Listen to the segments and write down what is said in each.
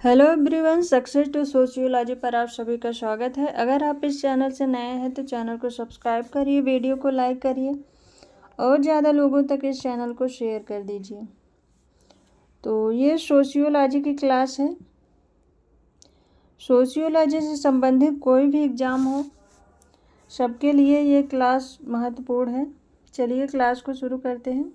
Hello everyone, success to sociology पर आप सभी का स्वागत है। अगर आप इस चैनल से नए हैं तो चैनल को सब्सक्राइब करिए, वीडियो को लाइक करिए और ज़्यादा लोगों तक इस चैनल को शेयर कर दीजिए। तो ये सोशियोलॉजी की क्लास है। सोशियोलॉजी से संबंधित कोई भी एग्ज़ाम हो, सबके लिए ये क्लास महत्वपूर्ण है। चलिए क्लास को शुरू करते हैं।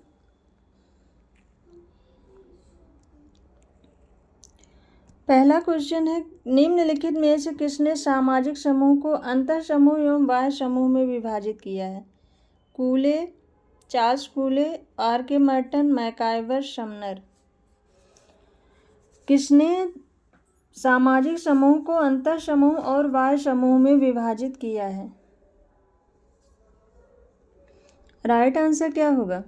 पहला क्वेश्चन है, निम्नलिखित में से किसने सामाजिक समूह को अंतर समूह एवं बाह्य समूह में विभाजित किया है? कूले, Charles कूले, R K. Merton, MacIver, Sumner. किसने सामाजिक समूह को अंतर समूह और बाह्य समूह में विभाजित किया है? राइट आंसर क्या होगा?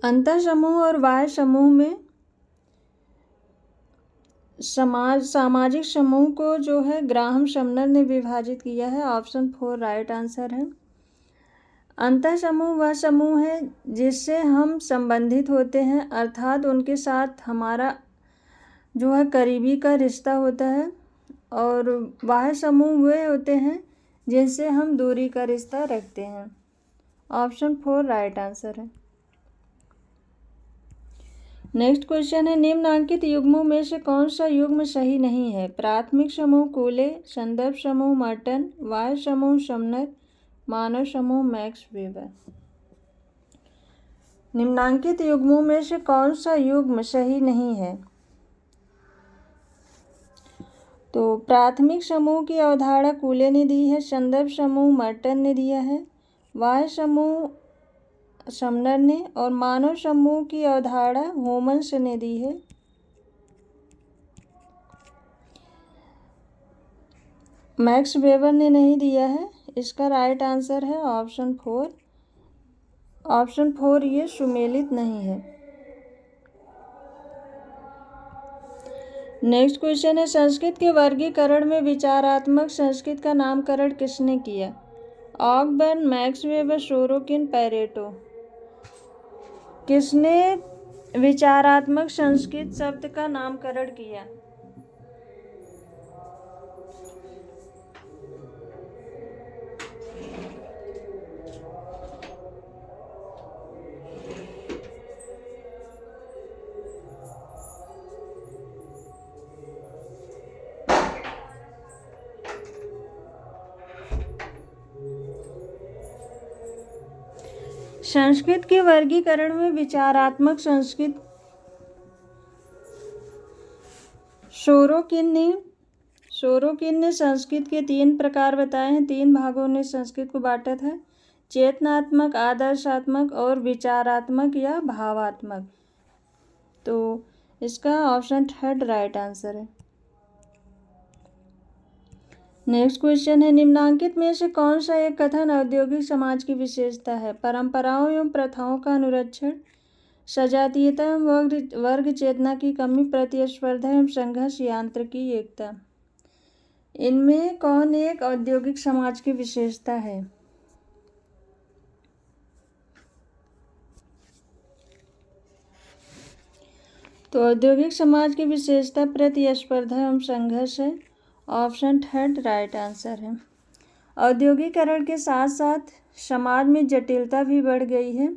अंतर समूह और बाह्य समूह में सामाजिक समूह को जो है ग्राहम समनर ने विभाजित किया है। ऑप्शन 4 राइट आंसर है। अंतर समूह वह समूह है जिससे हम संबंधित होते हैं, अर्थात उनके साथ हमारा जो है करीबी का रिश्ता होता है, और बाह्य समूह वे होते हैं जिनसे हम दूरी का रिश्ता रखते हैं। ऑप्शन 4 राइट आंसर है। नेक्स्ट क्वेश्चन है, निम्नांकित युग्मों में से कौन सा युग्म सही नहीं है? प्राथमिक समूह कूले, संदर्भ समूह मर्टन, बाह्य समूह समनर, मानव समूह मैक्स वेबर। निम्नांकित युग्मों में से कौन सा युग्म सही नहीं है? तो प्राथमिक समूह की अवधारणा कूले ने दी है, संदर्भ समूह मर्टन ने दिया है, बाह्य समूह समनर ने, और मानव समूह की अवधारणा होमन्स ने दी है। मैक्स वेबर ने नहीं दिया है। इसका राइट आंसर है ऑप्शन 4। ऑप्शन 4 ये सुमेलित नहीं है। नेक्स्ट क्वेश्चन है, संस्कृत के वर्गीकरण में विचारात्मक संस्कृत का नामकरण किसने किया? ऑकबर्न, मैक्स वेबर, सोरोकिन, पैरेटो। किसने विचारात्मक संस्कृत शब्द का नामकरण किया? संस्कृत के वर्गीकरण में विचारात्मक संस्कृत सोरोकिन ने संस्कृत के 3 प्रकार बताए हैं। 3 भागों ने संस्कृत को बांटा था, चेतनात्मक, आदर्शात्मक और विचारात्मक या भावात्मक। तो इसका ऑप्शन 3 राइट आंसर है। नेक्स्ट क्वेश्चन है, निम्नांकित में से कौन सा एक कथन औद्योगिक समाज की विशेषता है? परंपराओं एवं प्रथाओं का अनुरक्षण, सजातीयता एवं वर्ग चेतना की कमी, प्रतिस्पर्धा एवं संघर्ष, यांत्रिकी एकता। इनमें कौन एक औद्योगिक समाज की विशेषता है? तो औद्योगिक समाज की विशेषता प्रतिस्पर्धा एवं संघर्ष है। ऑप्शन 3 राइट आंसर है। औद्योगिकरण के साथ साथ समाज में जटिलता भी बढ़ गई है,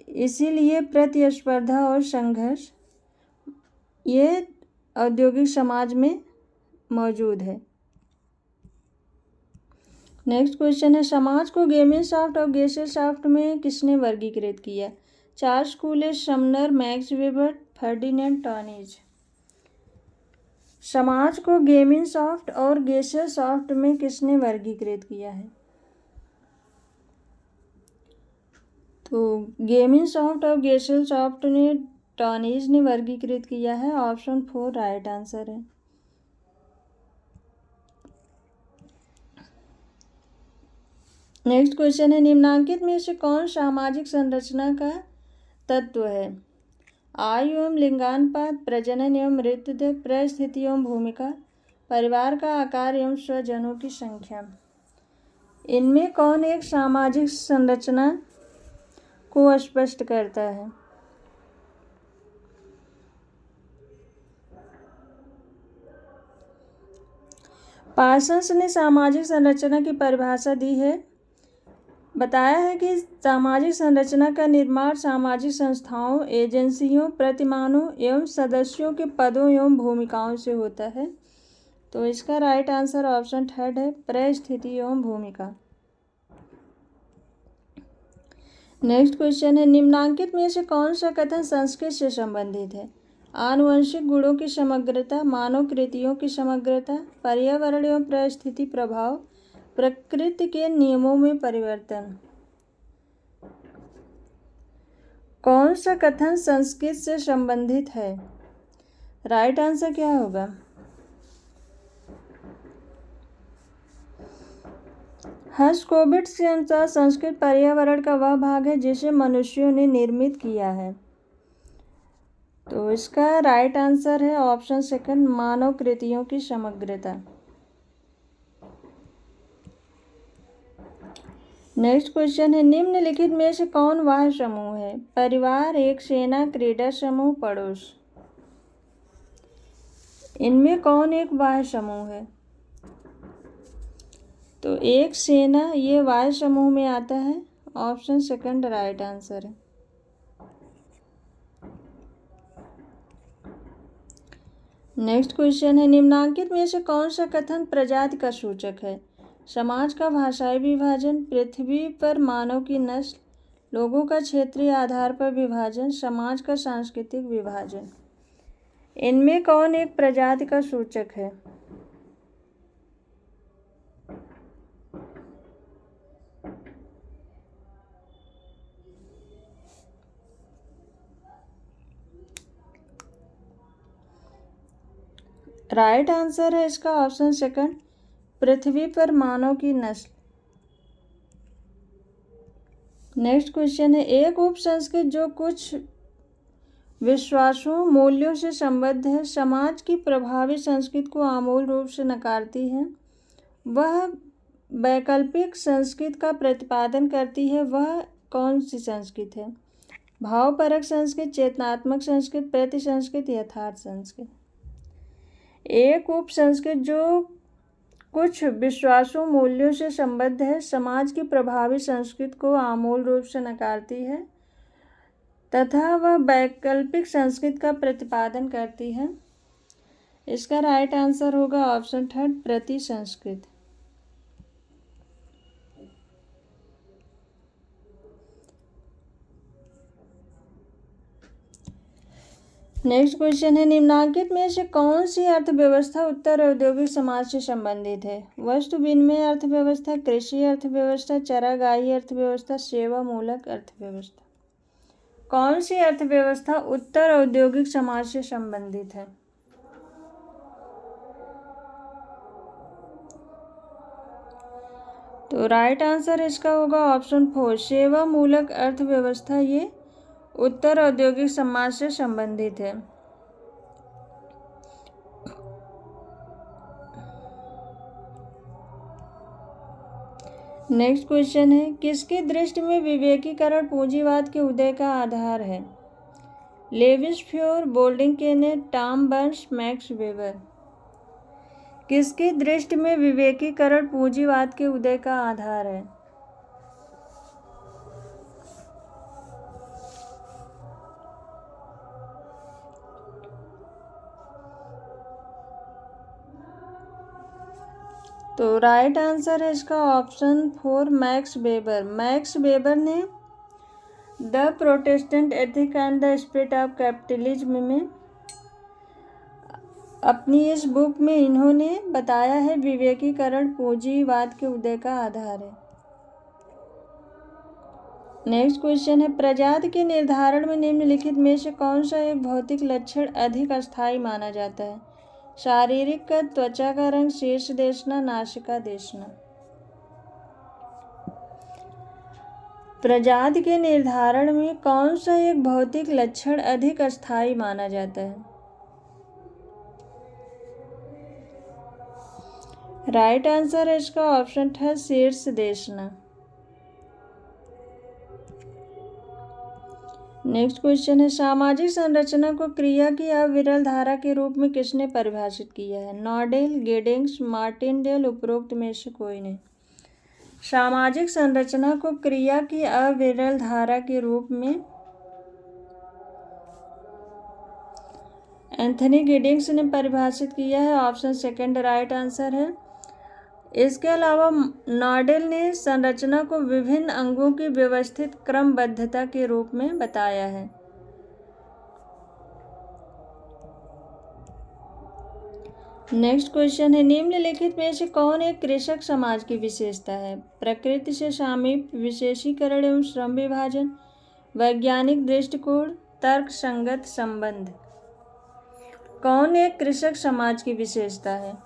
इसीलिए प्रतिस्पर्धा और संघर्ष ये औद्योगिक समाज में मौजूद है। नेक्स्ट क्वेश्चन है, समाज को गेमेनशॉफ्ट और गेसेलशॉफ्ट में किसने वर्गीकृत किया? Charles कूले, Sumner, max weber, Ferdinand टॉनीज। समाज को गेमेनशॉफ्ट और गेसेलशॉफ्ट में किसने वर्गीकृत किया है? तो गेमेनशॉफ्ट और गेसेलशॉफ्ट ने टॉनीज ने वर्गीकृत किया है। ऑप्शन 4 राइट आंसर है। नेक्स्ट क्वेश्चन है, निम्नांकित में से कौन सामाजिक संरचना का तत्व है? आयु एवं लिंगानुपात, प्रजनन एवं मृत्यु, परिस्थिति एवं भूमिका, परिवार का आकार एवं स्वजनों की संख्या। इनमें कौन एक सामाजिक संरचना को स्पष्ट करता है? पार्सन्स ने सामाजिक संरचना की परिभाषा दी है। बताया है कि सामाजिक संरचना का निर्माण सामाजिक संस्थाओं, एजेंसियों, प्रतिमानों एवं सदस्यों के पदों एवं भूमिकाओं से होता है। तो इसका राइट आंसर ऑप्शन थर्ड है, परिस्थिति एवं भूमिका। नेक्स्ट क्वेश्चन है, निम्नांकित में से कौन सा कथन संस्कृत से संबंधित है? आनुवंशिक गुणों की समग्रता, मानव कृतियों की समग्रता, पर्यावरण एवं परिस्थिति प्रभाव, प्रकृति के नियमों में परिवर्तन। कौन सा कथन संस्कृत से संबंधित है? राइट आंसर क्या होगा? हर्स्कोविट्ज़ के अनुसार संस्कृत पर्यावरण का वह भाग है जिसे मनुष्यों ने निर्मित किया है। तो इसका राइट आंसर है ऑप्शन सेकंड, मानव कृतियों की समग्रता। नेक्स्ट क्वेश्चन है, निम्नलिखित में से कौन वाह्य समूह है? परिवार, एक सेना, क्रीडा समूह, पड़ोस। इनमें कौन एक वाह्य समूह है? तो एक सेना ये वाह्य समूह में आता है। ऑप्शन सेकंड राइट आंसर है। नेक्स्ट क्वेश्चन है, निम्नांकित में से कौन सा कथन प्रजाति का सूचक है? समाज का भाषाई विभाजन, पृथ्वी पर मानव की नस्ल, लोगों का क्षेत्रीय आधार पर विभाजन, समाज का सांस्कृतिक विभाजन। इनमें कौन एक प्रजाति का सूचक है? राइट आंसर है इसका ऑप्शन सेकंड, पृथ्वी पर मानव की नस्ल। नेक्स्ट क्वेश्चन है, एक उपसंस्कृत जो कुछ विश्वासों, मूल्यों से संबद्ध है, समाज की प्रभावी संस्कृति को आमूल रूप से नकारती है, वह वैकल्पिक संस्कृति का प्रतिपादन करती है, वह कौन सी संस्कृति है? भावपरक संस्कृति, चेतनात्मक संस्कृति, प्रति संस्कृति, यथार्थ संस्कृति। एक उपसंस्कृति जो कुछ विश्वासों, मूल्यों से संबद्ध है, समाज की प्रभावी संस्कृति को आमूल रूप से नकारती है तथा वह वैकल्पिक संस्कृति का प्रतिपादन करती है। इसका राइट आंसर होगा ऑप्शन थर्ड, प्रति संस्कृति। नेक्स्ट क्वेश्चन है, निम्नांकित में से कौन सी अर्थव्यवस्था उत्तर औद्योगिक समाज से संबंधित है? वस्तु विनिमय अर्थव्यवस्था, कृषि अर्थव्यवस्था, चरागाही अर्थव्यवस्था, सेवा मूलक अर्थव्यवस्था। कौन सी अर्थव्यवस्था उत्तर औद्योगिक समाज से संबंधित है? तो राइट आंसर इसका होगा ऑप्शन फोर, सेवा मूलक अर्थव्यवस्था ये उत्तर औद्योगिक समाज से संबंधित है। नेक्स्ट क्वेश्चन है, किसकी दृष्टि में विवेकीकरण पूंजीवाद के उदय का आधार है? Lewis Feuer, Boulding Kenneth, Tom Burns, Max Weber. किसकी दृष्टि में विवेकीकरण पूंजीवाद के उदय का आधार है? तो राइट आंसर है इसका option four, Max Weber. Max Weber ने the Protestant ethic and the spirit of capitalism में अपनी इस बुक में इन्होंने बताया है विवेकीकरण पूंजीवाद के उदय का आधार है। नेक्स्ट क्वेश्चन है, प्रजाति के निर्धारण में निम्नलिखित में से कौन सा एक भौतिक लक्षण अधिक अस्थायी माना जाता है? शारीरिक कद, त्वचा का रंग, शीर्ष देशना, नासिका देशना। प्रजाति के निर्धारण में कौन सा एक भौतिक लक्षण अधिक अस्थायी माना जाता है? राइट आंसर है इसका ऑप्शन है शीर्ष देशना। नेक्स्ट क्वेश्चन है, सामाजिक संरचना को क्रिया की अविरल धारा के रूप में किसने परिभाषित किया है? नॉडेल, गिडिंग्स, मार्टिनडेल, उपरोक्त में से कोई नहीं। सामाजिक संरचना को क्रिया की अविरल धारा के रूप में एंथनी गिडिंग्स ने परिभाषित किया है। ऑप्शन सेकंड राइट आंसर है। इसके अलावा नॉडेल ने संरचना को विभिन्न अंगों की व्यवस्थित क्रमबद्धता के रूप में बताया है। नेक्स्ट क्वेश्चन है, निम्नलिखित में से कौन एक कृषक समाज की विशेषता है? प्रकृति से सामीप्य, विशेषीकरण एवं श्रम विभाजन, वैज्ञानिक दृष्टिकोण, तर्क संगत संबंध। कौन एक कृषक समाज की विशेषता है?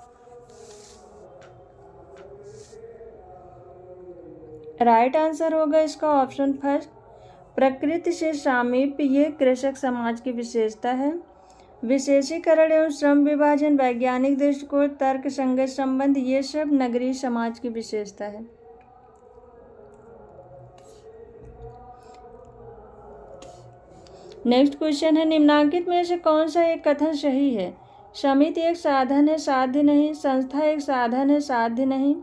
राइट आंसर होगा इसका ऑप्शन फर्स्ट, प्रकृति से सामीप्य ये कृषक समाज की विशेषता है। विशेषीकरण एवं श्रम विभाजन, वैज्ञानिक दृष्टिकोण, तर्क संगत संबंध ये सब नगरीय समाज की विशेषता है। नेक्स्ट क्वेश्चन है, निम्नांकित में से कौन सा एक कथन सही है? समिति एक साधन है, साध्य नहीं। संस्था एक साधन है, साध्य नहीं।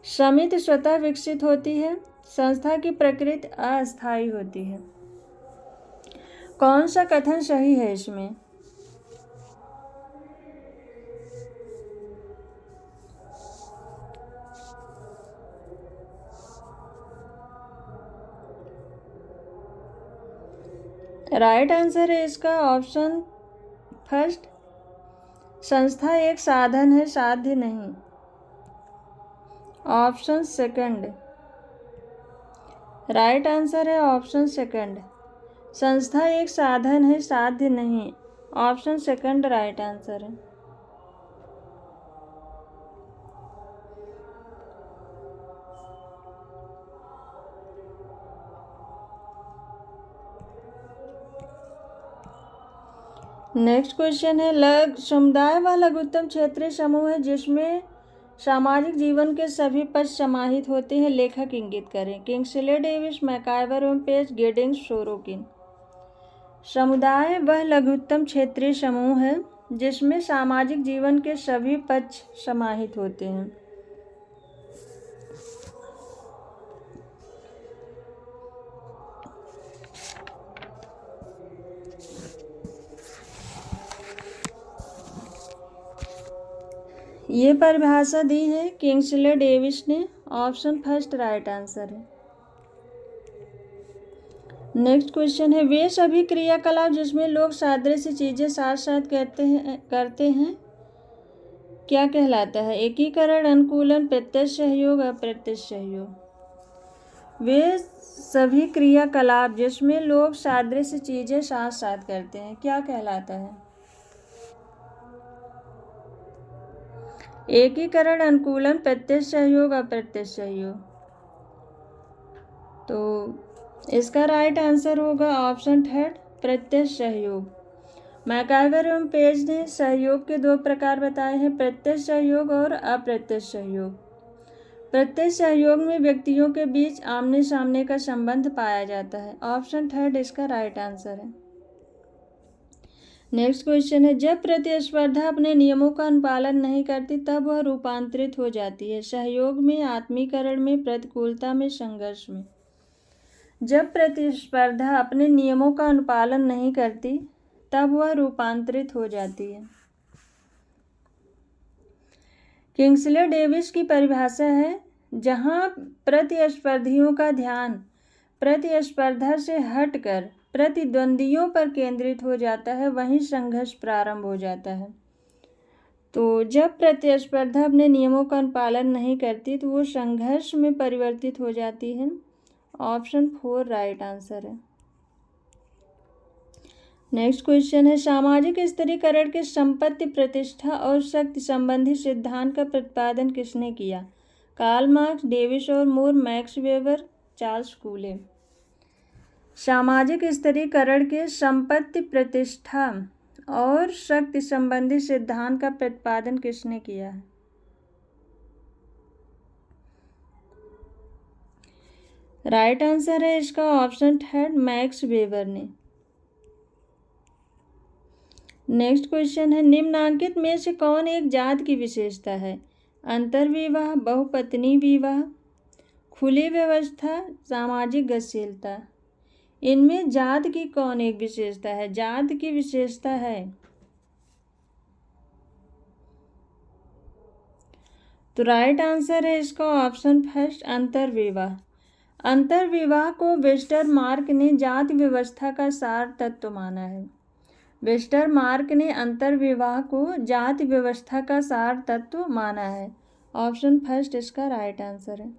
समिति स्वतः विकसित होती है। संस्था की प्रकृति अस्थायी होती है। कौन सा कथन सही है इसमें? राइट आंसर है इसका ऑप्शन फर्स्ट, संस्था एक साधन है, साध्य नहीं। ऑप्शन सेकंड राइट आंसर है। ऑप्शन सेकंड, संस्था एक साधन है, साध्य नहीं। ऑप्शन सेकंड राइट आंसर है। नेक्स्ट क्वेश्चन है, समुदाय व लघुत्तम क्षेत्रीय समूह है जिसमें सामाजिक जीवन के सभी पक्ष समाहित होते हैं। लेखक इंगित करें। किंग्सले डेविस, मैकाइवर एवं पेज, गिडिंग्स, सोरोकिन। समुदाय वह लघुत्तम क्षेत्रीय समूह है जिसमें सामाजिक जीवन के सभी पक्ष समाहित होते हैं। ये परिभाषा दी है किंग्सले डेविस ने। ऑप्शन फर्स्ट राइट आंसर है। नेक्स्ट क्वेश्चन है, वे सभी क्रियाकलाप जिसमें लोग सादृश्य चीजें साथ साथ करते हैं क्या कहलाता है? एकीकरण, अनुकूलन, प्रत्यक्ष सहयोग, अप्रत्यक्ष सहयोग। वे सभी क्रियाकलाप जिसमें लोग सादृश्य चीजें साथ साथ करते हैं क्या कहलाता है? एकीकरण, अनुकूलन, प्रत्यक्ष सहयोग, अप्रत्यक्ष सहयोग। तो इसका राइट आंसर होगा ऑप्शन थर्ड, प्रत्यक्ष सहयोग। मैकाइवर एवं पेज ने सहयोग के दो प्रकार बताए हैं, प्रत्यक्ष सहयोग और अप्रत्यक्ष सहयोग। प्रत्यक्ष सहयोग में व्यक्तियों के बीच आमने सामने का संबंध पाया जाता है। ऑप्शन थर्ड इसका राइट आंसर है। नेक्स्ट क्वेश्चन है, जब प्रतिस्पर्धा अपने नियमों का अनुपालन नहीं करती तब वह रूपांतरित हो जाती है। सहयोग में, आत्मीकरण में, प्रतिकूलता में, संघर्ष में। जब प्रतिस्पर्धा अपने नियमों का अनुपालन नहीं करती तब वह रूपांतरित हो जाती है। किंग्सले डेविस की परिभाषा है, जहां प्रतिस्पर्धियों का ध्यान प्रतिस्पर्धा से हटकर प्रतिद्वंदियों पर केंद्रित हो जाता है, वहीं संघर्ष प्रारंभ हो जाता है। तो जब प्रतिस्पर्धा अपने नियमों का अनुपालन नहीं करती तो वो संघर्ष में परिवर्तित हो जाती है। ऑप्शन फोर राइट आंसर है। नेक्स्ट क्वेश्चन है, सामाजिक स्तरीकरण के संपत्ति, प्रतिष्ठा और शक्ति संबंधी सिद्धांत का प्रतिपादन किसने किया? कार्ल मार्क्स, डेविस और मूर, मैक्स वेबर, चार्ल्स कूले। सामाजिक स्तरीकरण के संपत्ति, प्रतिष्ठा और शक्ति संबंधी सिद्धांत का प्रतिपादन किसने किया है? राइट आंसर है इसका ऑप्शन थर्ड, मैक्स वेबर ने। नेक्स्ट क्वेश्चन है, निम्नांकित में से कौन एक जात की विशेषता है? अंतर्विवाह, बहुपत्नी विवाह, खुली व्यवस्था, सामाजिक गतिशीलता। इनमें जात की कौन एक विशेषता है? जात की विशेषता है तो राइट आंसर है इसका ऑप्शन फर्स्ट, अंतर्विवाह। अंतर्विवाह को वेस्टरमार्क ने जात व्यवस्था का सार तत्व माना है। वेस्टरमार्क ने अंतर्विवाह को जात व्यवस्था का सार तत्व माना है। ऑप्शन फर्स्ट इसका राइट आंसर है।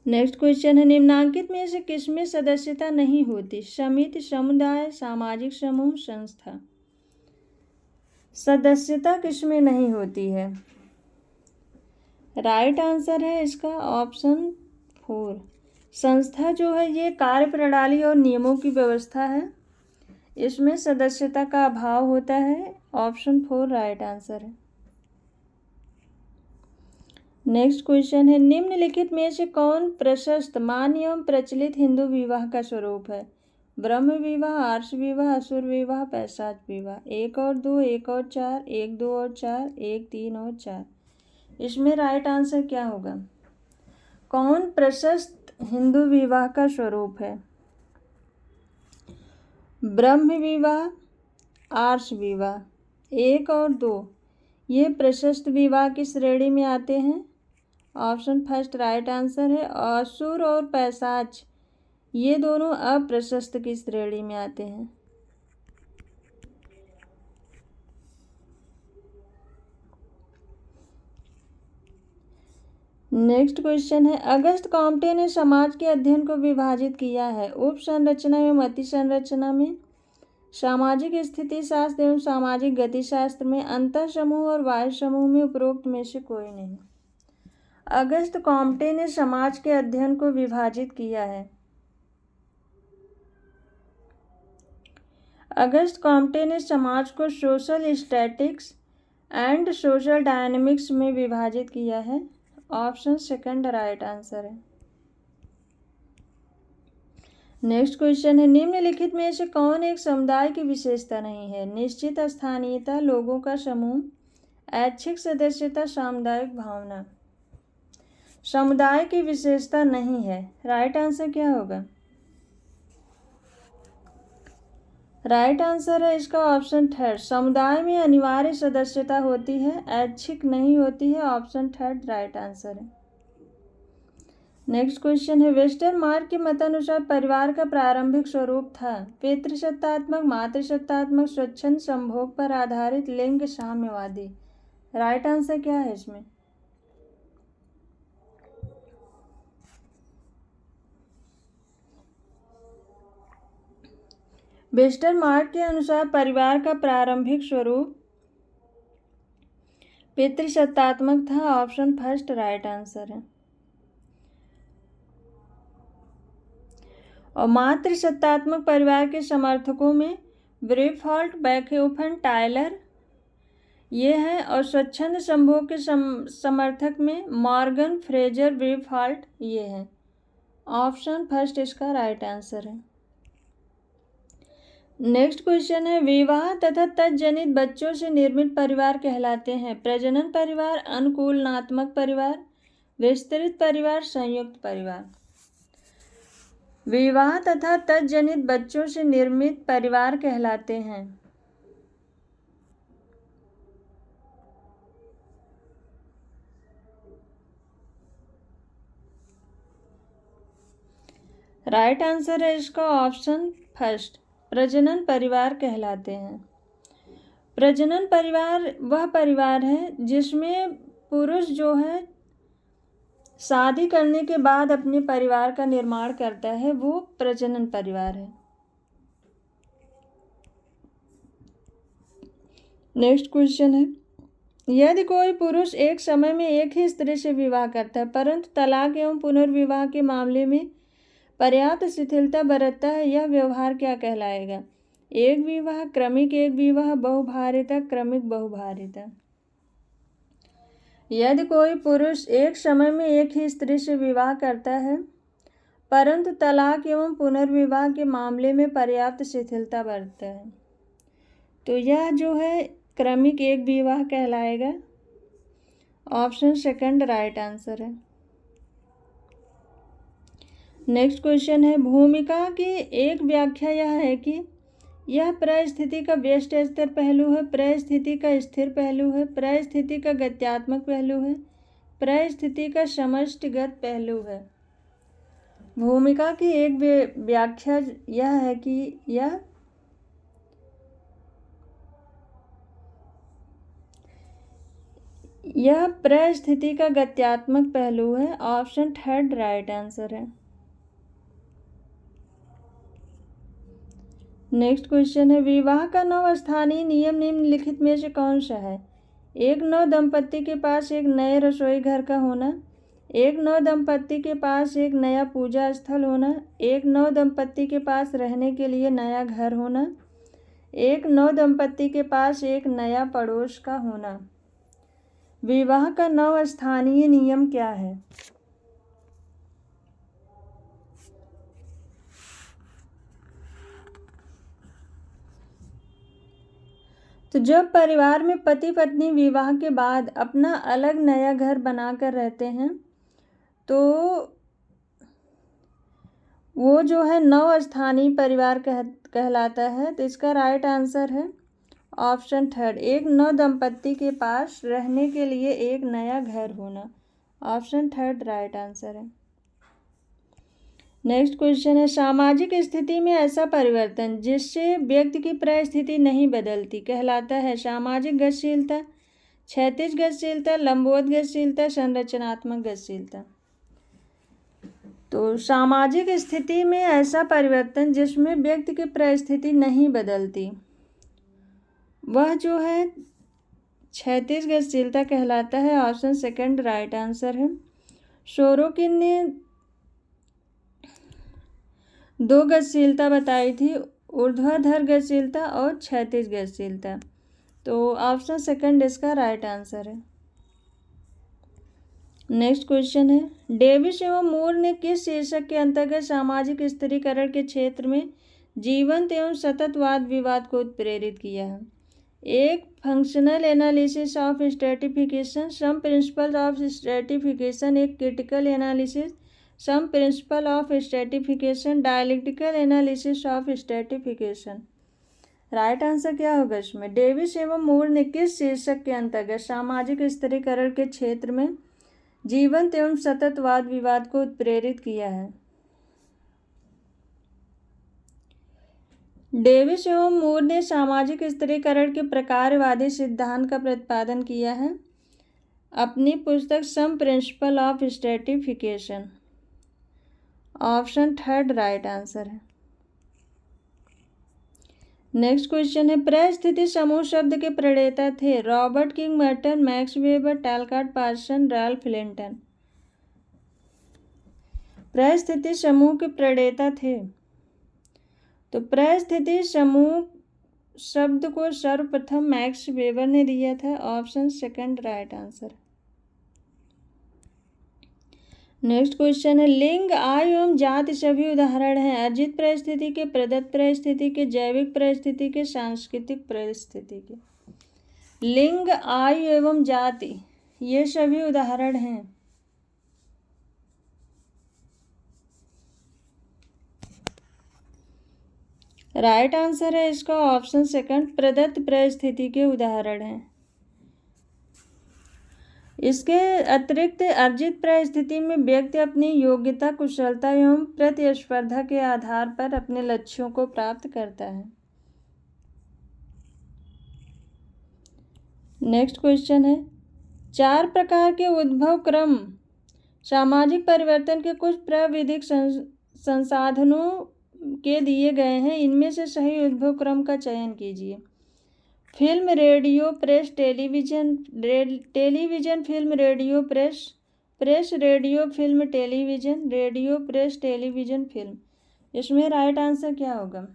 नेक्स्ट क्वेश्चन है, निम्नांकित में से किसमें सदस्यता नहीं होती? समिति, समुदाय, सामाजिक समूह, संस्था। सदस्यता किसमें नहीं होती है? राइट आंसर है इसका ऑप्शन फोर, संस्था जो है ये कार्य प्रणाली और नियमों की व्यवस्था है, इसमें सदस्यता का अभाव होता है। ऑप्शन फोर राइट आंसर है। नेक्स्ट क्वेश्चन है, निम्नलिखित में से कौन प्रशस्त, मान्य एवं प्रचलित हिंदू विवाह का स्वरूप है? ब्रह्म विवाह, आर्ष विवाह, असुर विवाह, पैशाच विवाह। 1 और 2, 1 और 4, 1, 2 और 4, 1, 3 और 4। इसमें राइट आंसर क्या होगा? कौन प्रशस्त हिंदू विवाह का स्वरूप है? ब्रह्म विवाह, आर्ष विवाह। 1 और 2 ये प्रशस्त विवाह की श्रेणी में आते हैं। ऑप्शन फर्स्ट राइट आंसर है। असुर और पैशाच ये दोनों अप्रशस्त की श्रेणी में आते हैं। नेक्स्ट क्वेश्चन है, अगस्त कॉम्टे ने समाज के अध्ययन को विभाजित किया है उप संरचना एवं अति संरचना में, सामाजिक स्थिति शास्त्र एवं सामाजिक गति शास्त्र में, अंतर समूह और बाह्य समूह में, उपरोक्त में से कोई नहीं। अगस्त कॉम्टे ने समाज के अध्ययन को विभाजित किया है। अगस्त कॉम्टे ने समाज को social statics and social dynamics में विभाजित किया है। ऑप्शन सेकंड राइट आंसर है। नेक्स्ट क्वेश्चन है, निम्नलिखित में से कौन एक समुदाय की विशेषता नहीं है? निश्चित स्थानीयता, लोगों का समूह, ऐच्छिक सदस्यता, सामुदायिक भावना। समुदाय की विशेषता नहीं है। राइट आंसर क्या होगा? राइट आंसर है इसका ऑप्शन थर्ड, समुदाय में अनिवार्य सदस्यता होती है, ऐच्छिक नहीं होती है। ऑप्शन थर्ड राइट आंसर है। नेक्स्ट क्वेश्चन है, वेस्टरमार्क के मतानुसार परिवार का प्रारंभिक स्वरूप था पितृसत्तात्मक, मातृसत्तात्मक, स्वच्छंद, संभोग पर आधारित, लिंग साम्यवादी। राइट आंसर क्या है इसमें? वेस्टरमार्क के अनुसार परिवार का प्रारंभिक स्वरूप पितृसत्तात्मक था। ऑप्शन फर्स्ट राइट आंसर है। और मातृसत्तात्मक परिवार के समर्थकों में ब्रेफॉल्ट, बैकहोफन, टायलर ये हैं, और स्वच्छंद संभोग के समर्थक में मॉर्गन, फ्रेजर, ब्रेफॉल्ट ये हैं। ऑप्शन फर्स्ट इसका राइट आंसर है। नेक्स्ट क्वेश्चन है, विवाह तथा तत्जनित बच्चों से निर्मित परिवार कहलाते हैं प्रजनन परिवार, अनुकूलनात्मक परिवार, विस्तृत परिवार, संयुक्त परिवार। विवाह तथा तत्जनित बच्चों से निर्मित परिवार कहलाते हैं राइट आंसर है इसका ऑप्शन फर्स्ट, प्रजनन परिवार कहलाते हैं। प्रजनन परिवार वह परिवार है जिसमें पुरुष जो है शादी करने के बाद अपने परिवार का निर्माण करता है, वो प्रजनन परिवार है। नेक्स्ट क्वेश्चन है, यदि कोई पुरुष एक समय में एक ही स्त्री से विवाह करता है परंतु तलाक एवं पुनर्विवाह के मामले में पर्याप्त शिथिलता बरतता है, यह व्यवहार क्या कहलाएगा? एक विवाह, क्रमिक एक विवाह, बहुभार्यता, क्रमिक बहुभार्यता। यदि कोई पुरुष एक समय में एक ही स्त्री से विवाह करता है परंतु तलाक एवं पुनर्विवाह के मामले में पर्याप्त शिथिलता बरतता है तो यह जो है क्रमिक एक विवाह कहलाएगा। ऑप्शन सेकंड राइट आंसर है। नेक्स्ट क्वेश्चन है, भूमिका की एक व्याख्या यह है कि यह परिस्थिति का व्यष्टि स्तर पहलू है, परिस्थिति का स्थिर पहलू है, परिस्थिति का गत्यात्मक पहलू है, परिस्थिति का समष्टिगत पहलू है। भूमिका की एक व्याख्या यह है कि यह परिस्थिति का गत्यात्मक पहलू है। ऑप्शन थर्ड राइट आंसर है। नेक्स्ट क्वेश्चन है, विवाह का नव स्थानीय नियम निम्नलिखित में से कौन सा है? एक नव दंपत्ति के पास एक नए रसोई घर का होना, एक नव दंपत्ति के पास एक नया पूजा स्थल होना, एक नव दंपत्ति के पास रहने के लिए नया घर होना, एक नव दंपत्ति के पास एक नया पड़ोस का होना। विवाह का नव स्थानीय नियम क्या है? तो जब परिवार में पति पत्नी विवाह के बाद अपना अलग नया घर बनाकर रहते हैं तो वो जो है नव स्थानीय परिवार कहलाता है। तो इसका राइट आंसर है ऑप्शन थर्ड, एक नव दंपत्ति के पास रहने के लिए एक नया घर होना। ऑप्शन थर्ड राइट आंसर है। नेक्स्ट क्वेश्चन है, सामाजिक स्थिति में ऐसा परिवर्तन जिससे व्यक्ति की परिस्थिति नहीं बदलती कहलाता है सामाजिक गतिशीलता, क्षैतिज गतिशीलता, लंबवत गतिशीलता, संरचनात्मक गतिशीलता। तो सामाजिक स्थिति में ऐसा परिवर्तन जिसमें व्यक्ति की परिस्थिति नहीं बदलती वह जो है क्षैतिज गतिशीलता कहलाता है। ऑप्शन सेकंड राइट आंसर है। सोरोकिन ने दो गतिशीलता बताई थी, ऊर्ध्वाधर गतिशीलता और क्षैतिज गतिशीलता। तो ऑप्शन सेकंड इसका राइट आंसर है। नेक्स्ट क्वेश्चन है, डेविस एवं मूर ने किस शीर्षक के अंतर्गत सामाजिक स्थिरीकरण के क्षेत्र में जीवंत एवं सतत वाद विवाद को प्रेरित किया है? एक, functional analysis of stratification, some principle of stratification, एक critical analysis, some principle of stratification, dialectical analysis of stratification. Right answer क्या होगा इसमें? डेविस एवं मूर ने किस शीर्षक के अंतर्गत सामाजिक स्थिरीकरण के क्षेत्र में जीवंत एवं सतत वाद विवाद को उत्प्रेरित किया है? डेविस एवं मूर ने सामाजिक स्थिरीकरण के प्रकारवादी सिद्धांत का प्रतिपादन किया है अपनी पुस्तक some principle of stratification. Option third right answer है। नेक्स्ट क्वेश्चन है, परिस्थिति समूह शब्द के प्रणेता थे Robert King Merton, Max Weber, Talcott Parson, Ralph Linton. परिस्थिति समूह के प्रणेता थे तो परिस्थिति समूह शब्द को सर्वप्रथम मैक्स वेबर ने दिया था। Option second right answer. Next question है, लिंग, आयु एवं जाति सभी उदाहरण हैं अर्जित परिस्थिति के, प्रदत्त परिस्थिति के, जैविक परिस्थिति के, सांस्कृतिक परिस्थिति के। लिंग, आयु एवं जाति ये सभी उदाहरण हैं। राइट आंसर है इसका ऑप्शन सेकंड, प्रदत्त परिस्थिति के उदाहरण हैं। इसके अतिरिक्त अर्जित परिस्थिति में व्यक्ति अपनी योग्यता, कुशलता एवं प्रतिस्पर्धा के आधार पर अपने लक्ष्यों को प्राप्त करता है। नेक्स्ट क्वेश्चन है, 4 प्रकार के उद्भव क्रम सामाजिक परिवर्तन के कुछ प्राविधिक संसाधनों के दिए गए हैं, इनमें से सही उद्भव क्रम का चयन कीजिए। Film, radio, press, television, film, radio, press, radio, film, television, radio, press, television, film. इसमें राइट आंसर क्या होगा?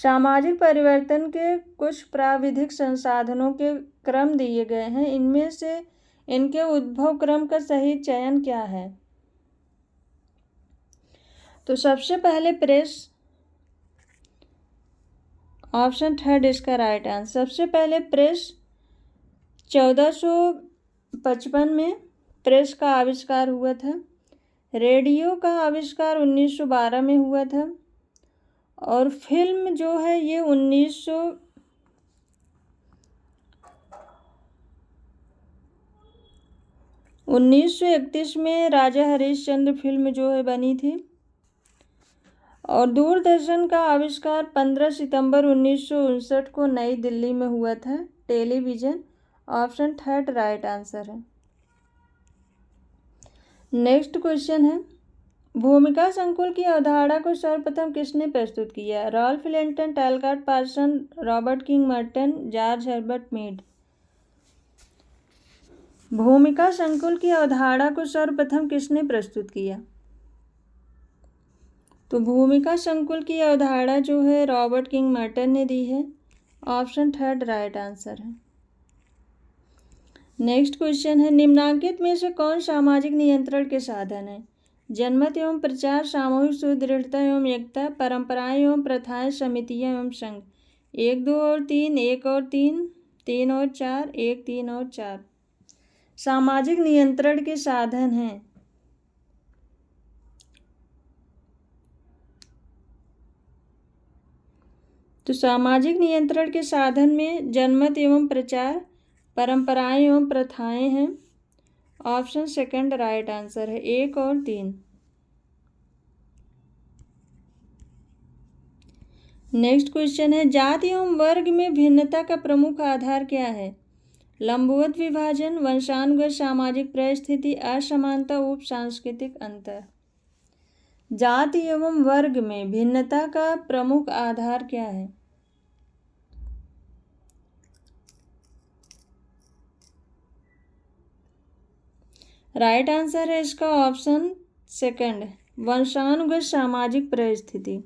सामाजिक परिवर्तन के कुछ प्राविधिक संसाधनों के क्रम दिए गए हैं, इनमें से इनके उद्भव क्रम का सही चयन क्या है? तो सबसे पहले प्रेस, ऑप्शन थर्ड इसका राइट आंसर। सबसे पहले प्रेस 1455 में प्रेस का आविष्कार हुआ था। रेडियो का आविष्कार 1912 में हुआ था और फिल्म जो है ये 1931 में राजा हरिश्चंद्र फिल्म जो है बनी थी। और दूरदर्शन का आविष्कार 15 सितंबर 1959 को नई दिल्ली में हुआ था, television. Option third right answer है। नेक्स्ट क्वेश्चन है, भूमिका संकुल की अवधारणा को सर्वप्रथम किसने प्रस्तुत किया? Ralph Linton, Talcott Parson, Robert King Merton, George Herbert Mead. भूमिका संकुल की अवधारणा को सर्वप्रथम किसने प्रस्तुत किया? तो भूमिका संकुल की अवधारणा जो है रॉबर्ट किंग मर्टन ने दी है। ऑप्शन थर्ड राइट आंसर है। नेक्स्ट क्वेश्चन है, निम्नांकित में से कौन सामाजिक नियंत्रण के साधन है? जनमत एवं प्रचार, सामूहिक सुदृढ़ता एवं एकता, परंपराएं एवं प्रथाएं, समितियां एवं संघ। 1, 2 और 3, 1 और 3, 3 और 4, 1, 3 और 4 सामाजिक नियंत्रण के साधन हैं। तो सामाजिक नियंत्रण के साधन में जनमत एवं प्रचार, परंपराएं एवं प्रथाएं हैं। ऑप्शन सेकंड राइट आंसर है, 1 और 3। नेक्स्ट क्वेश्चन है, जाति एवं वर्ग में भिन्नता का प्रमुख आधार क्या है? लंबवत विभाजन, वंशानुगत सामाजिक परिस्थिति, असमानता, उप सांस्कृतिक अंतर। जाति एवं वर्ग में भिन्नता का प्रमुख आधार क्या है? राइट आंसर है इसका ऑप्शन सेकंड, वंशानुगत सामाजिक परिस्थिति।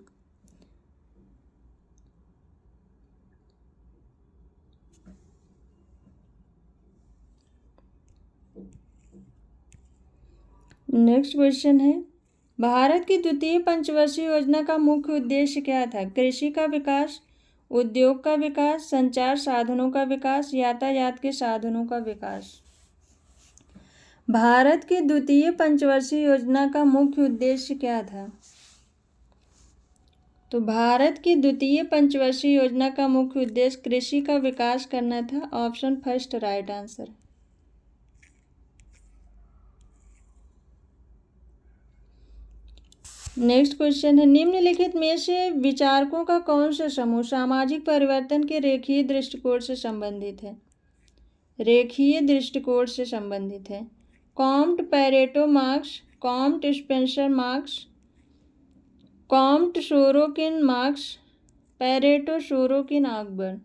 नेक्स्ट क्वेश्चन है, भारत की द्वितीय पंचवर्षीय योजना का मुख्य उद्देश्य क्या था? कृषि का विकास, उद्योग का विकास, संचार साधनों का विकास, यातायात के साधनों का विकास। भारत की द्वितीय पंचवर्षीय योजना का मुख्य उद्देश्य क्या था? तो भारत की द्वितीय पंचवर्षीय योजना का मुख्य उद्देश्य कृषि का विकास करना था। Option first right answer. Next question है, निम्नलिखित में से विचारकों का कौन सा समूह सामाजिक परिवर्तन के रेखीय दृष्टिकोण से संबंधित है? रेखीय दृष्टिकोण से संबंधित है। Comte, Pareto, Marx, Comte, Spencer, Marx, Comte, Sorokin, Marx, Pareto, Sorokin, Ogburn.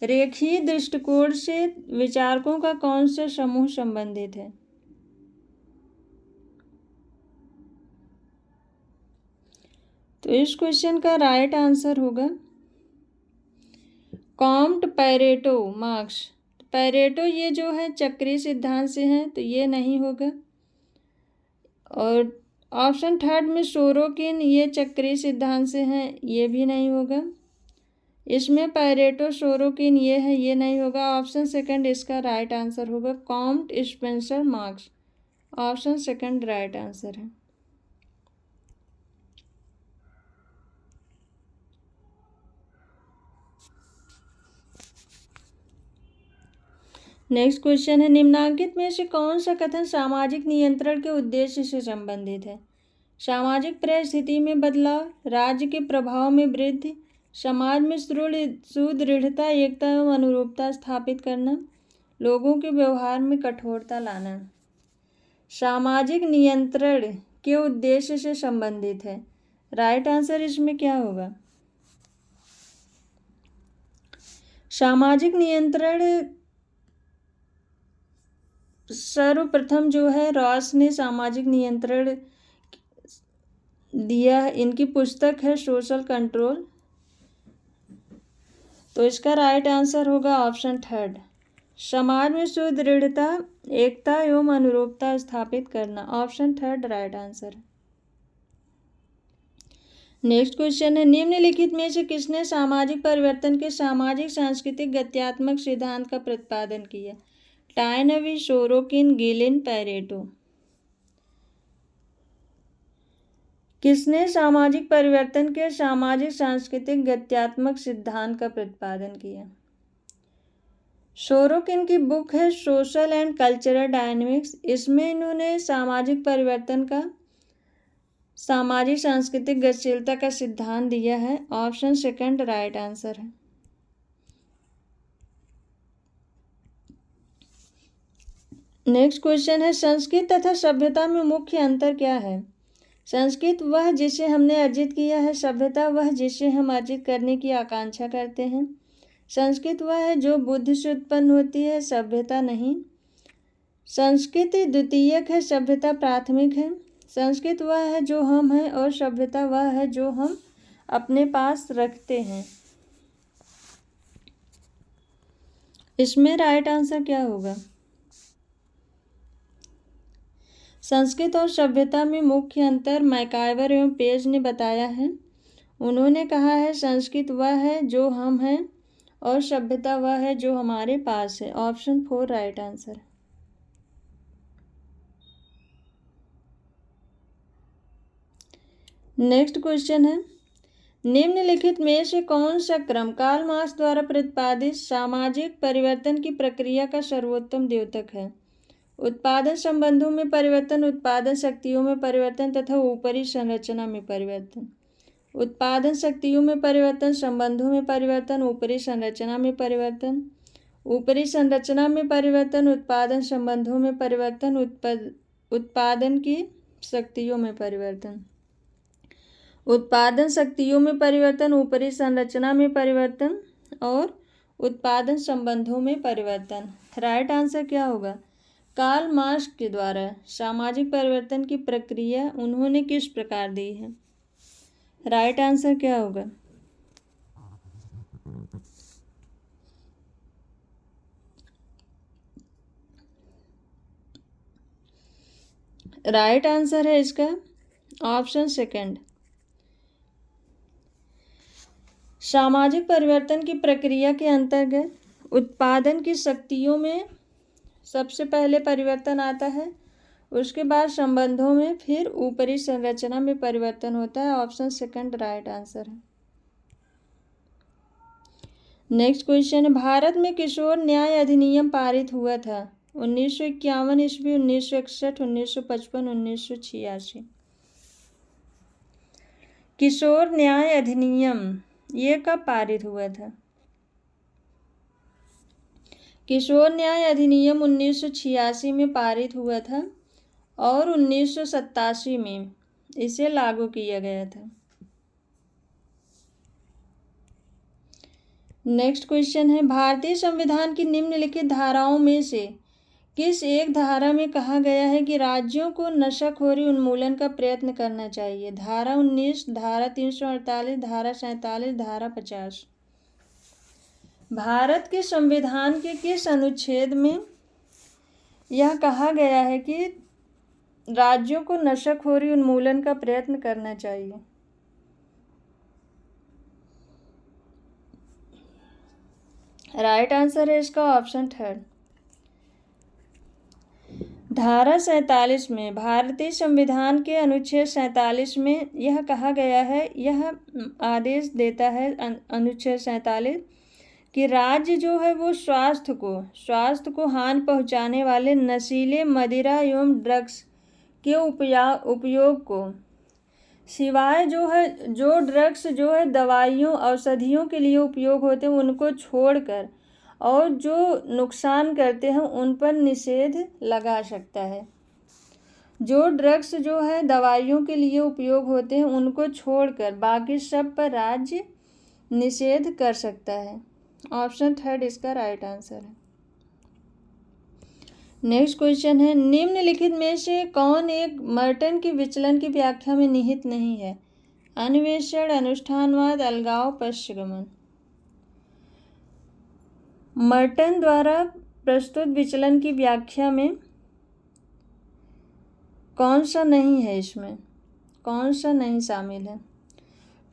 रेखीय दृष्टिकोण से विचारकों का कौन सा समूह संबंधित है? तो इस क्वेश्चन का राइट आंसर होगा कॉम्ट, पैरेटो, मार्क्स। पैरेटो ये जो है चक्रीय सिद्धांत से हैं, तो ये नहीं होगा। और ऑप्शन थर्ड में सोरोकिन ये चक्रीय सिद्धांत से हैं, ये भी नहीं होगा। इसमें पैरेटो, सोरोकिन ये है, ये नहीं होगा। ऑप्शन सेकंड इसका राइट आंसर होगा, Comte, Spencer, marks. Option second right answer है। नेक्स्ट क्वेश्चन है, निम्नांकित में से कौन सा कथन सामाजिक नियंत्रण के उद्देश्य से संबंधित है? सामाजिक परिस्थिति में बदलाव, राज्य के प्रभाव में वृद्धि, समाज में सुदृढ़ता, एकता एवं अनुरूपता स्थापित करना, लोगों के व्यवहार में कठोरता लाना। सामाजिक नियंत्रण के उद्देश्य से संबंधित है। राइट आंसर इसमें क्या होगा? सामाजिक नियंत्रण सर्वप्रथम जो है रॉस ने सामाजिक नियंत्रण दिया। इनकी पुस्तक है सोशल कंट्रोल। तो इसका राइट आंसर होगा ऑप्शन थर्ड, समाज में सुदृढ़ता, एकता एवं अनुरूपता स्थापित करना। ऑप्शन थर्ड राइट आंसर है। नेक्स्ट क्वेश्चन है, निम्नलिखित में से किसने सामाजिक परिवर्तन के सामाजिक सांस्कृतिक गत्यात्मक सिद्धांत का प्रतिपादन किया? टायनवी, सोरोकिन, गिलिन, पैरेटो। किसने सामाजिक परिवर्तन के सामाजिक सांस्कृतिक गत्यात्मक सिद्धांत का प्रतिपादन किया? सोरोकिन की बुक है सोशल एंड कल्चरल डायनेमिक्स। इसमें इन्होंने सामाजिक परिवर्तन का सामाजिक सांस्कृतिक गतिशीलता का सिद्धांत दिया है। ऑप्शन सेकंड राइट आंसर है। नेक्स्ट क्वेश्चन है, संस्कृत तथा सभ्यता में मुख्य अंतर क्या है? संस्कृत वह जिसे हमने अर्जित किया है, सभ्यता वह जिसे हम अर्जित करने की आकांक्षा करते हैं। संस्कृत वह है जो बुद्धि से उत्पन्न होती है, सभ्यता नहीं। संस्कृति द्वितीयक है, सभ्यता प्राथमिक है। संस्कृत वह है जो हम हैं और सभ्यता वह है जो हम अपने पास रखते हैं। इसमें राइट आंसर क्या होगा? संस्कृत और सभ्यता में मुख्य अंतर मैकाइवर एवं पेज ने बताया है। उन्होंने कहा है संस्कृत वह है जो हम हैं और सभ्यता वह है जो हमारे पास है। Option 4 right answer. Next question है, निम्नलिखित में से कौन सा क्रम कार्ल मार्क्स द्वारा प्रतिपादित सामाजिक परिवर्तन की प्रक्रिया का सर्वोत्तम द्योतक है? उत्पादन संबंधों में परिवर्तन, उत्पादन शक्तियों में परिवर्तन तथा ऊपरी संरचना में परिवर्तन। उत्पादन शक्तियों में परिवर्तन, संबंधों में परिवर्तन, ऊपरी संरचना में परिवर्तन। ऊपरी संरचना में परिवर्तन, उत्पादन संबंधों में परिवर्तन, उत्पादन की शक्तियों में परिवर्तन। उत्पादन शक्तियों में परिवर्तन, ऊपरी संरचना में परिवर्तन और उत्पादन संबंधों में परिवर्तन। राइट आंसर क्या होगा? कार्ल मार्क्स के द्वारा सामाजिक परिवर्तन की प्रक्रिया उन्होंने किस प्रकार दी है? राइट आंसर क्या होगा? राइट आंसर है इसका ऑप्शन सेकंड। सामाजिक परिवर्तन की प्रक्रिया के अंतर्गत उत्पादन की शक्तियों में सबसे पहले परिवर्तन आता है, उसके बाद संबंधों में, फिर ऊपरी संरचना में परिवर्तन होता है। ऑप्शन सेकंड राइट आंसर है। नेक्स्ट क्वेश्चन है, भारत में किशोर न्याय अधिनियम पारित हुआ था 1951 ईस्वी, 1961, 1955, 1986। किशोर न्याय अधिनियम ये कब पारित हुआ था? किशोर न्याय अधिनियम 1986 में पारित हुआ था और 1987 में इसे लागू किया गया था। नेक्स्ट क्वेश्चन है, भारतीय संविधान की निम्नलिखित धाराओं में से किस एक धारा में कहा गया है कि राज्यों को नशाखोरी उन्मूलन का प्रयत्न करना चाहिए? धारा 19, धारा 348, धारा 47, धारा 50। भारत के संविधान के किस अनुच्छेद में यह कहा गया है कि राज्यों को नशाखोरी उन्मूलन का प्रयत्न करना चाहिए? राइट आंसर है इसका ऑप्शन थर्ड। धारा 47 में, भारतीय संविधान के अनुच्छेद 47 में यह कहा गया है, यह आदेश देता है अनुच्छेद 47 कि राज्य जो है वो स्वास्थ्य को हानि पहुंचाने वाले नशीले मदिरा एवं ड्रग्स के उपयोग को सिवाय जो ड्रग्स जो है दवाइयों औषधियों के लिए उपयोग होते हैं उनको छोड़कर और जो नुकसान करते हैं उन पर निषेध लगा सकता है। जो ड्रग्स जो है दवाइयों के लिए उपयोग होते हैं उनको छोड़कर बाकी सब पर राज्य निषेध कर सकता है। ऑप्शन थर्ड इसका राइट आंसर है। नेक्स्ट क्वेश्चन है, निम्नलिखित में से कौन एक मर्टन के विचलन की व्याख्या में निहित नहीं है? अन्वेषण, अनुष्ठानवाद, अलगाव, पश्चगमन। मर्टन द्वारा प्रस्तुत विचलन की व्याख्या में कौन सा नहीं है, इसमें कौन सा नहीं शामिल है?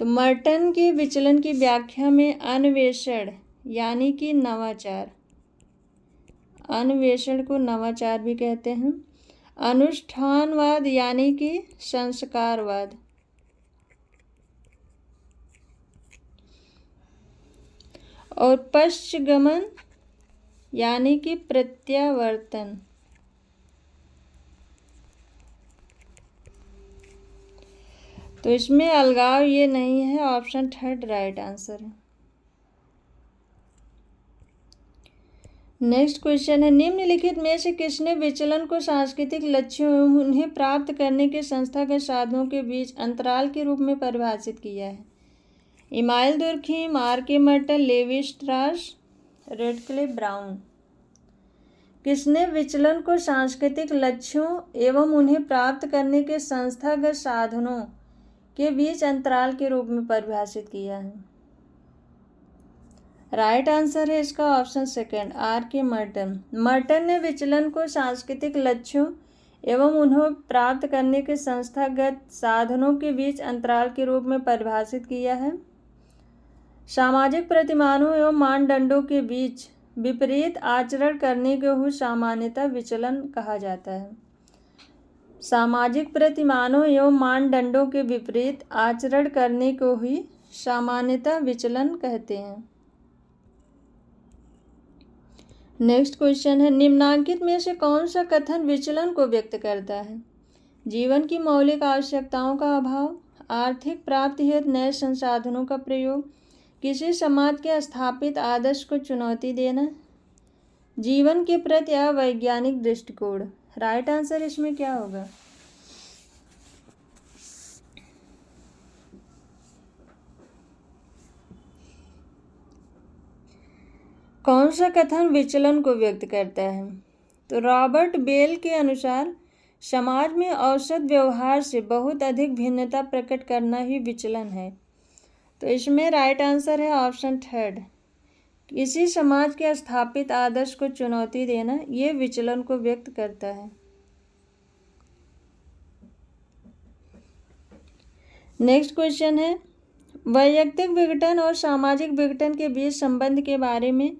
तो मर्टन के विचलन की व्याख्या में अन्वेषण यानी कि नवाचार, अन्वेषण को नवाचार भी कहते हैं, अनुष्ठानवाद यानी कि संस्कारवाद, और पश्चगमन यानी कि प्रत्यावर्तन। तो इसमें अलगाव ये नहीं है, ऑप्शन थर्ड राइट आंसर है। नेक्स्ट क्वेश्चन है, निम्नलिखित में से किसने विचलन को सांस्कृतिक लक्ष्यों एवं उन्हें प्राप्त करने के संस्थागत साधनों के बीच अंतराल के रूप में परिभाषित किया है? Emile Durkheim, R K. Merton, Levi Strauss, Radcliffe Brown. किसने विचलन को सांस्कृतिक लक्ष्यों एवं उन्हें प्राप्त करने के संस्थागत साधनों के बीच अंतराल के रूप में परिभाषित किया है? राइट आंसर है इसका option second, R K. Merton. Merton ने विचलन को सांस्कृतिक लक्ष्यों एवं उन्हें प्राप्त करने के संस्थागत साधनों के बीच अंतराल के रूप में परिभाषित किया है। सामाजिक प्रतिमानों एवं मानदंडों के बीच विपरीत आचरण करने को सामान्यतः विचलन कहा जाता है। सामाजिक प्रतिमानों एवं मानदंडों के विपरीत आचरण करने को ही सामान्यतः विचलन कहते हैं। नेक्स्ट क्वेश्चन है, निम्नांकित में से कौन सा कथन विचलन को व्यक्त करता है? जीवन की मौलिक आवश्यकताओं का अभाव, आर्थिक प्राप्ति हेतु नए संसाधनों का प्रयोग, किसी समाज के स्थापित आदर्श को चुनौती देना, जीवन के प्रति अवैज्ञानिक दृष्टिकोण। राइट आंसर इसमें क्या होगा? कौन सा कथन विचलन को व्यक्त करता है? तो रॉबर्ट बेल के अनुसार समाज में औसत व्यवहार से बहुत अधिक भिन्नता प्रकट करना ही विचलन है। तो इसमें राइट आंसर है ऑप्शन थर्ड, किसी समाज के स्थापित आदर्श को चुनौती देना, ये विचलन को व्यक्त करता है। नेक्स्ट क्वेश्चन है, वैयक्तिक विघटन और सामाजिक विघटन के बीच संबंध के बारे में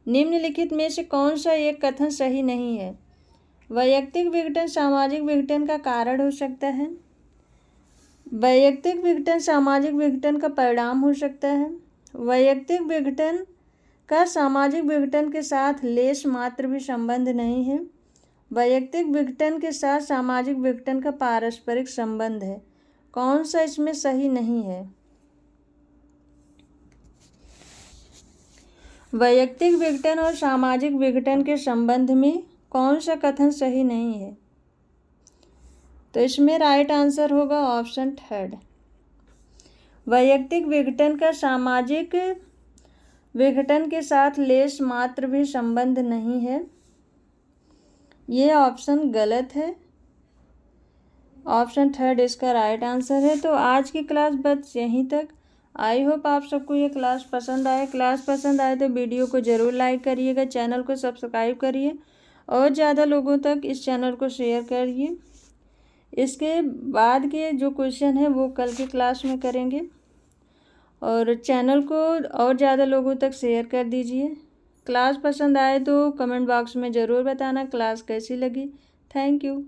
निम्नलिखित में से कौन सा एक कथन सही नहीं है? वैयक्तिक विघटन सामाजिक विघटन का कारण हो सकता है, वैयक्तिक विघटन सामाजिक विघटन का परिणाम हो सकता है, वैयक्तिक विघटन का सामाजिक विघटन के साथ लेश मात्र भी संबंध नहीं है, वैयक्तिक विघटन के साथ सामाजिक विघटन का पारस्परिक संबंध है। कौन सा इसमें सही नहीं है? वैयक्तिक विघटन और सामाजिक विघटन के संबंध में कौन सा कथन सही नहीं है? तो इसमें राइट आंसर होगा ऑप्शन थर्ड, वैयक्तिक विघटन का सामाजिक विघटन के साथ लेश मात्र भी संबंध नहीं है। ये ऑप्शन गलत है, ऑप्शन थर्ड इसका राइट आंसर है। तो आज की क्लास बस यहीं तक। आई होप आप सबको ये क्लास पसंद आए। क्लास पसंद आए तो वीडियो को ज़रूर लाइक करिएगा, चैनल को सब्सक्राइब करिए और ज़्यादा लोगों तक इस चैनल को शेयर करिए। इसके बाद के जो क्वेश्चन है वो कल की क्लास में करेंगे और चैनल को और ज़्यादा लोगों तक शेयर कर दीजिए। क्लास पसंद आए तो कमेंट बॉक्स में ज़रूर बताना क्लास कैसी लगी। Thank you.